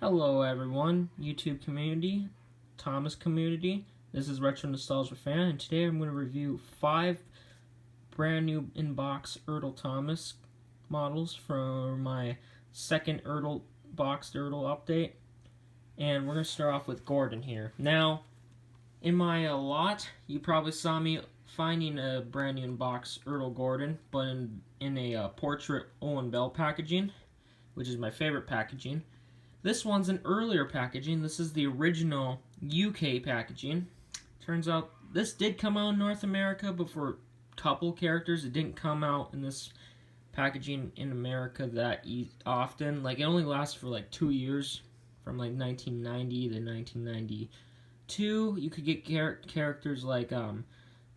Hello everyone, YouTube community, Thomas community. This is Retro Nostalgia Fan, and today I'm going to review 5 brand new in-box ERTL Thomas models for my second boxed ERTL update. And we're going to start off with Gordon here. Now, in my lot, you probably saw me finding a brand new in-box ERTL Gordon, but in a portrait Owen Bell packaging, which is my favorite packaging. This one's an earlier packaging. This is the original UK packaging. Turns out this did come out in North America, but for a couple characters, it didn't come out in this packaging in America that often. Like, it only lasts for like 2 years, from like 1990 to 1992. You could get characters like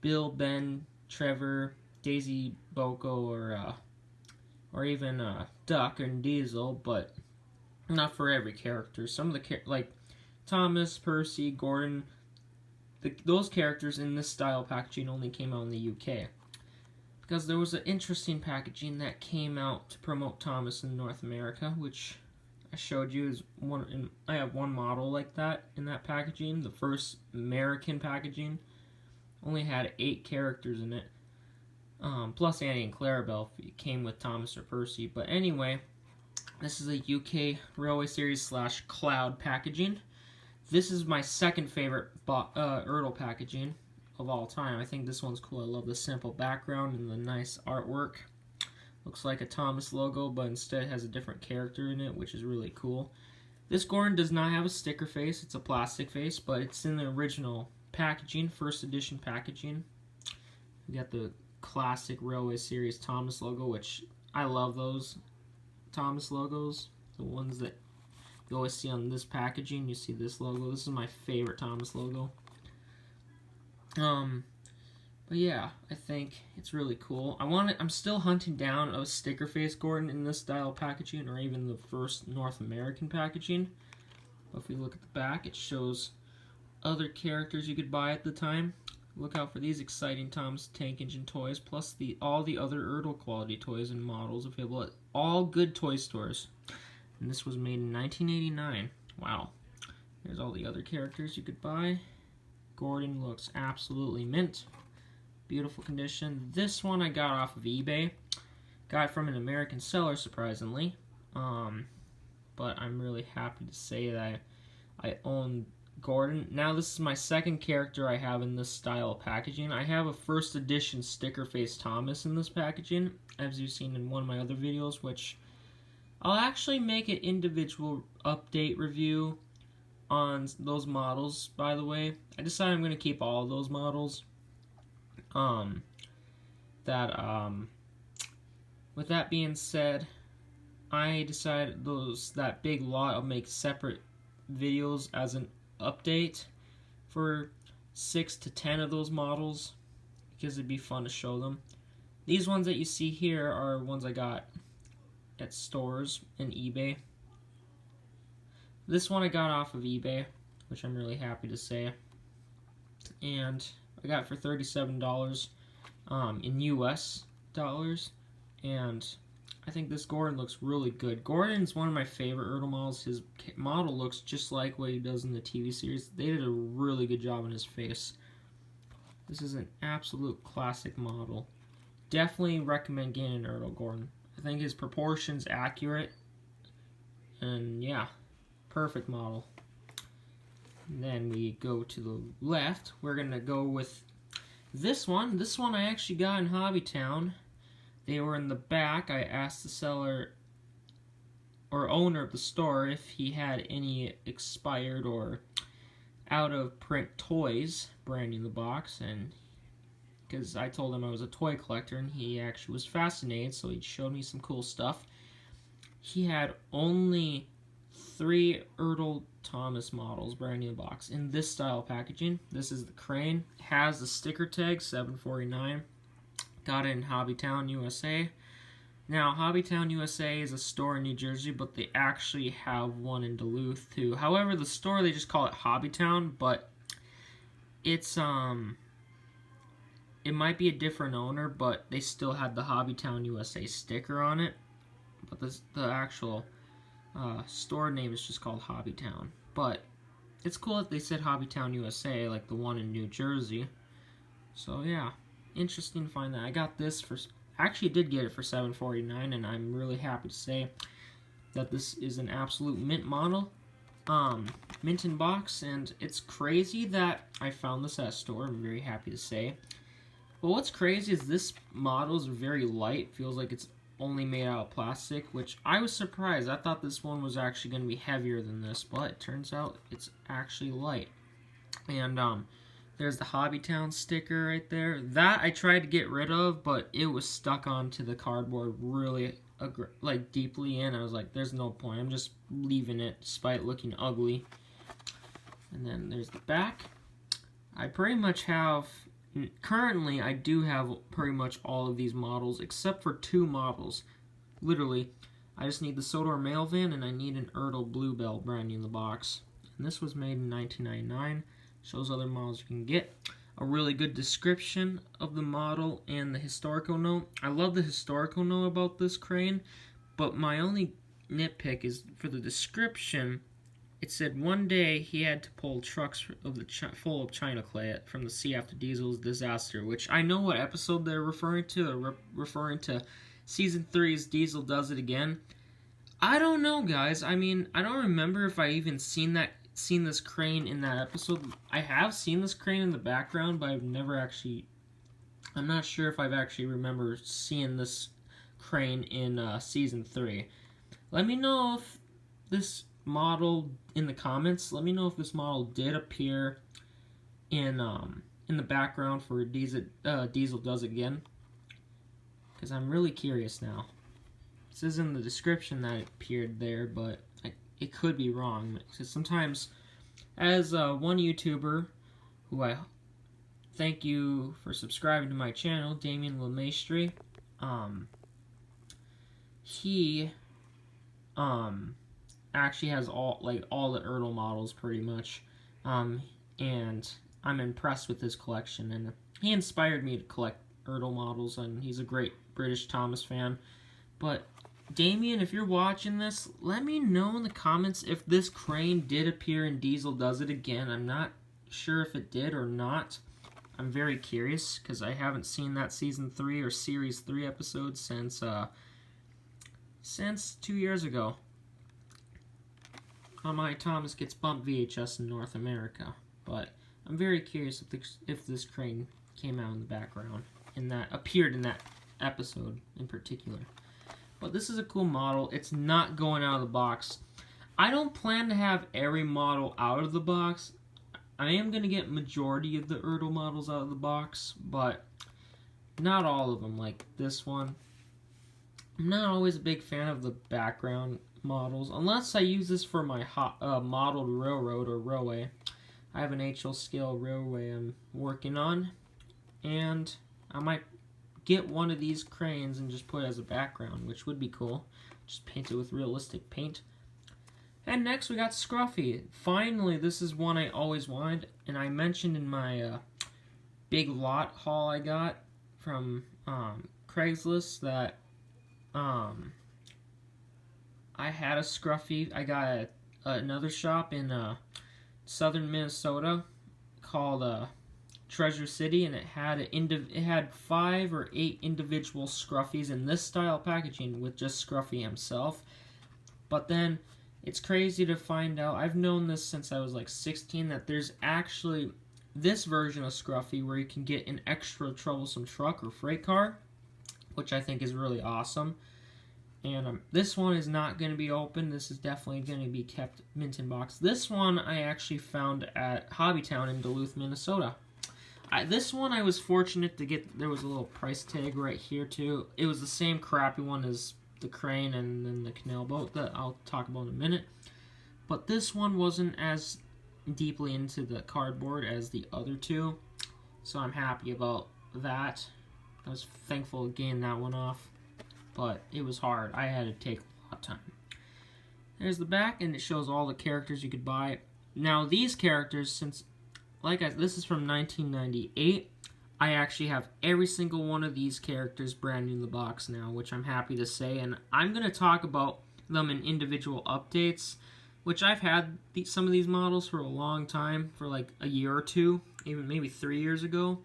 Bill, Ben, Trevor, Daisy, Boko, or even Duck and Diesel, but not for every character. Some of the like Thomas, Percy, Gordon, those characters in this style packaging only came out in the UK because there was an interesting packaging that came out to promote Thomas in North America, which I showed you is one. And I have one model like that in that packaging. The first American packaging only had 8 characters in it, plus Annie and Clarabelle if it came with Thomas or Percy. But anyway. This is a UK Railway Series / Cloud packaging. This is my second favorite ERTL packaging of all time. I think this one's cool. I love the simple background and the nice artwork. Looks like a Thomas logo, but instead has a different character in it, which is really cool. This Gordon does not have a sticker face. It's a plastic face, but it's in the original packaging, first edition packaging. We got the classic Railway Series Thomas logo, which I love those Thomas logos, the ones that you always see on this packaging. You see this logo. This is my favorite Thomas logo. But yeah, I think it's really cool. I'm still hunting down a sticker face Gordon in this style packaging, or even the first North American packaging. But if we look at the back, it shows other characters you could buy at the time. Look out for these exciting Thomas Tank Engine toys, plus all the other ERTL quality toys and models available at all good toy stores. And this was made in 1989. Wow. There's all the other characters you could buy. Gordon looks absolutely mint. Beautiful condition. This one I got off of eBay. Got it from an American seller, surprisingly. But I'm really happy to say that I own Gordon. Now this is my second character I have in this style packaging. I have a first edition sticker face Thomas in this packaging, as you've seen in one of my other videos, which I'll actually make an individual update review on those models, by the way. I decided I'm going to keep all of those models. With that being said, I decided that big lot I'll make separate videos as an update for 6 to 10 of those models because it'd be fun to show them. These ones that you see here are ones I got at stores and eBay. This one I got off of eBay, which I'm really happy to say, and I got it for $37 in US dollars, and I think this Gordon looks really good. Gordon's one of my favorite ERTL models. His model looks just like what he does in the TV series. They did a really good job on his face. This is an absolute classic model. Definitely recommend getting an ERTL Gordon. I think his proportions accurate. And yeah, perfect model. And then we go to the left. We're going to go with this one. This one I actually got in Hobbytown. They were in the back. I asked the seller or owner of the store if he had any expired or out of print toys branding the box, and because I told him I was a toy collector and he actually was fascinated, so he showed me some cool stuff. He had only 3 ERTL Thomas models branding the box in this style packaging. This is the crane. It has the sticker tag $7.49. Got it in Hobbytown, USA. Now, Hobbytown, USA is a store in New Jersey, but they actually have one in Duluth, too. However, the store, they just call it Hobbytown, but it's, it might be a different owner, but they still had the Hobbytown, USA sticker on it. But the actual store name is just called Hobbytown. But it's cool that they said Hobbytown USA, like the one in New Jersey. So yeah, interesting to find that. I got this for, actually did get it for $7.49, and I'm really happy to say that this is an absolute mint model. Mint in box, and it's crazy that I found this at a store, I'm very happy to say. But what's crazy is this model is very light, feels like it's only made out of plastic, which I was surprised. I thought this one was actually going to be heavier than this, but it turns out it's actually light. And there's the Hobbytown sticker right there. That I tried to get rid of, but it was stuck onto the cardboard really like deeply in. I was like, there's no point, I'm just leaving it despite looking ugly. And then there's the back. I pretty much have, currently I do have pretty much all of these models except for 2 models. Literally, I just need the Sodor Mail Van and I need an ERTL Bluebell brand new in the box. And this was made in 1999. Shows other models you can get. A really good description of the model and the historical note. I love the historical note about this crane, but my only nitpick is for the description. It said one day he had to pull trucks of full of China clay from the sea after Diesel's disaster, which I know what episode they're referring to. They're referring to Season 3's Diesel Does It Again. I don't know, guys. I mean, I don't remember if I even seen this crane in that episode. I have seen this crane in the background, but I've never actually, I'm not sure if I've actually remember seeing this crane in Season 3. Let me know if this model, in the comments, let me know if this model did appear in the background for Diesel Does It Again, because I'm really curious now. It says in the description that it appeared there, but it could be wrong, because sometimes, as one YouTuber, who I thank you for subscribing to my channel, Damien LeMaistre, he actually has all the ERTL models pretty much, and I'm impressed with his collection, and he inspired me to collect ERTL models, and he's a great British Thomas fan. But Damien, if you're watching this, let me know in the comments if this crane did appear in Diesel Does It Again. I'm not sure if it did or not. I'm very curious, because I haven't seen that Season 3 or Series 3 episode since 2 years ago on my Thomas Gets Bumped VHS in North America. But I'm very curious if this crane came out in the background, and that appeared in that episode in particular. But this is a cool model. It's not going out of the box. I don't plan to have every model out of the box. I am going to get majority of the ERTL models out of the box, but not all of them, like this one. I'm not always a big fan of the background models, unless I use this for my modeled railroad or railway. I have an HL scale railway I'm working on, and I might get one of these cranes and just put it as a background, which would be cool. Just paint it with realistic paint. And next we got Scruffy. Finally, this is one I always wanted, and I mentioned in my big lot haul I got from Craigslist that I had a Scruffy. I got at another shop in southern Minnesota called Treasure City, and it had 5 or 8 individual Scruffies in this style packaging with just Scruffy himself. But then it's crazy to find out, I've known this since I was like 16, that there's actually this version of Scruffy where you can get an extra Troublesome truck or freight car, which I think is really awesome. And this one is not going to be open. This is definitely going to be kept mint in box. This one I actually found at Hobbytown in Duluth, Minnesota. This one I was fortunate to get. There was a little price tag right here too. It was the same crappy one as the crane and then the Canal boat that I'll talk about in a minute. But this one wasn't as deeply into the cardboard as the other two, so I'm happy about that. I was thankful to gain that one off, but it was hard. I had to take a lot of time. There's the back, and it shows all the characters you could buy. Now these characters, since this is from 1998. I actually have every single one of these characters brand new in the box now, which I'm happy to say. And I'm going to talk about them in individual updates, which I've had some of these models for a long time, for like a year or two, even maybe 3 years ago,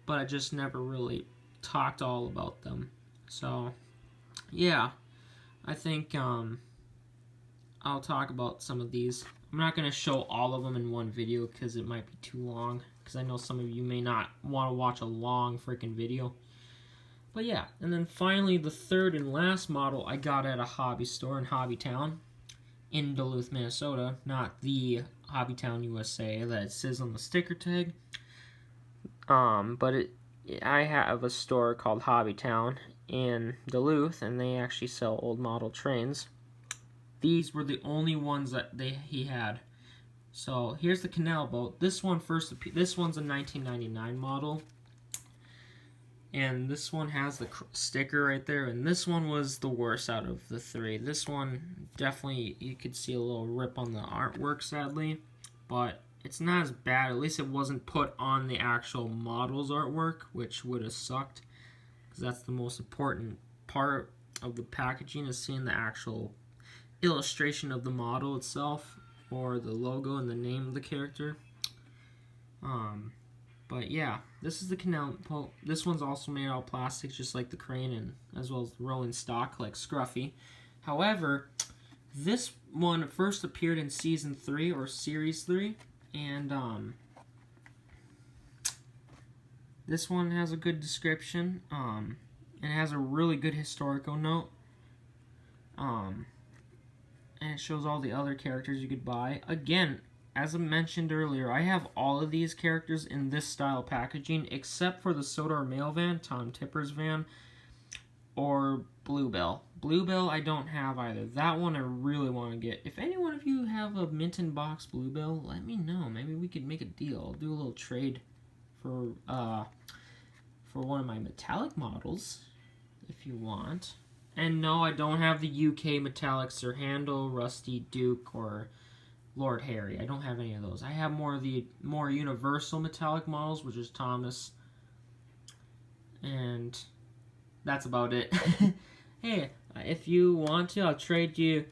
but I just never really talked all about them. So, yeah, I think I'll talk about some of these. I'm not going to show all of them in one video because it might be too long, because I know some of you may not want to watch a long freaking video. But yeah, and then finally the third and last model I got at a hobby store in Hobbytown in Duluth, Minnesota, not the Hobbytown, USA that it says on the sticker tag. But I have a store called Hobbytown in Duluth, and they actually sell old model trains. These were the only ones that he had. So here's the Canal boat. This one's a 1999 model, and this one has the sticker right there. And this one was the worst out of the three. This one definitely, you could see a little rip on the artwork, sadly, but it's not as bad. At least it wasn't put on the actual model's artwork, which would have sucked, because that's the most important part of the packaging, is seeing the actual illustration of the model itself, or the logo and the name of the character. But yeah, this is the Canal boat. This one's also made out of plastic, just like the crane, and as well as the rolling stock, like Scruffy. However, this one first appeared in Season 3, or Series 3, and this one has a good description. It has a really good historical note. And it shows all the other characters you could buy. Again, as I mentioned earlier, I have all of these characters in this style packaging, except for the Sodor Mail van, Tom Tipper's van, or Bluebell. Bluebell I don't have either. That one I really want to get. If any one of you have a mint in box Bluebell, let me know. Maybe we could make a deal. I'll do a little trade for one of my metallic models, if you want. And no, I don't have the UK metallic Sir Handel, Rusty Duke, or Lord Harry. I don't have any of those. I have more of the more universal metallic models, which is Thomas. And that's about it. Hey, if you want to, I'll trade you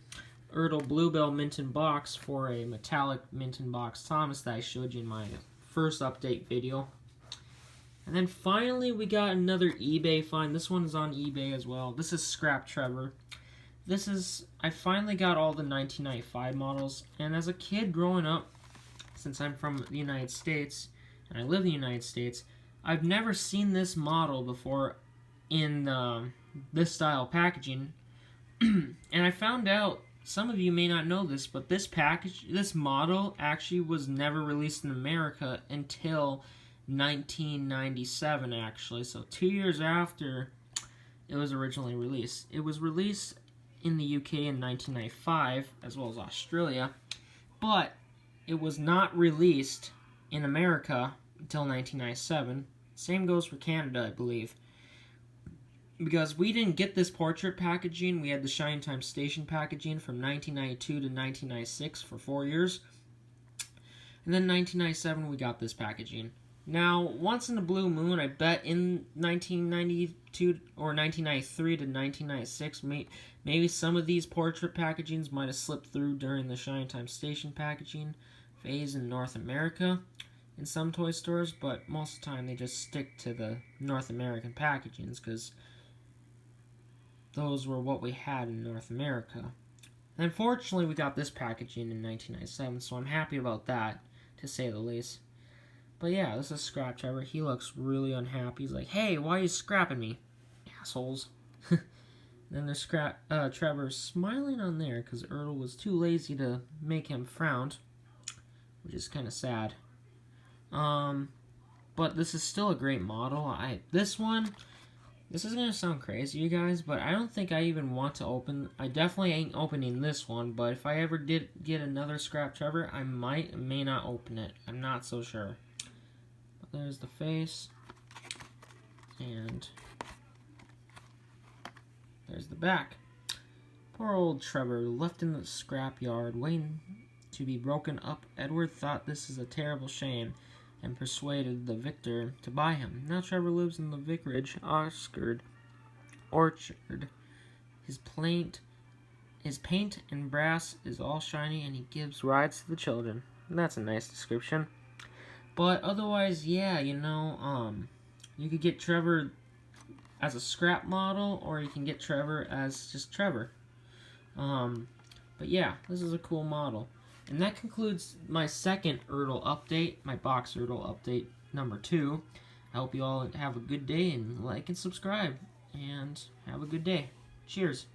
ERTL Bluebell Mint in Box for a metallic Mint in Box Thomas that I showed you in my first update video. And then finally, we got another eBay find. This one's on eBay as well. This is Scrap Trevor. I finally got all the 1995 models. And as a kid growing up, since I'm from the United States, and I live in the United States, I've never seen this model before in this style packaging. And I found out, some of you may not know this, but this model actually was never released in America until 1997, actually, so 2 years after it was originally released. It was released in the UK in 1995, as well as Australia, but it was not released in America until 1997. Same goes for Canada, I believe, because we didn't get this portrait packaging. We had the Shine Time Station packaging from 1992 to 1996 for 4 years, and then 1997 we got this packaging. Now, once in a blue moon, I bet in 1992 or 1993 to 1996, maybe some of these portrait packagings might have slipped through during the Shine Time Station packaging phase in North America in some toy stores, but most of the time they just stick to the North American packagings because those were what we had in North America. And unfortunately, we got this packaging in 1997, so I'm happy about that, to say the least. But yeah, this is Scrap Trevor. He looks really unhappy. He's like, hey, why are you scrapping me? Assholes. Then there's Trevor smiling on there because ERTL was too lazy to make him frown, which is kind of sad. But this is still a great model. This is going to sound crazy, you guys, but I don't think I even want to open. I definitely ain't opening this one, but if I ever did get another Scrap Trevor, I may not open it. I'm not so sure. There's the face, and there's the back. Poor old Trevor, left in the scrapyard, waiting to be broken up. Edward thought this is a terrible shame, and persuaded the victor to buy him. Now Trevor lives in the vicarage orchard. His plaint his paint and brass is all shiny, and he gives rides to the children. And that's a nice description. But otherwise, yeah, you could get Trevor as a scrap model, or you can get Trevor as just Trevor. But yeah, this is a cool model. And that concludes my second ERTL update, my box ERTL update number 2. I hope you all have a good day, and like and subscribe, and have a good day. Cheers.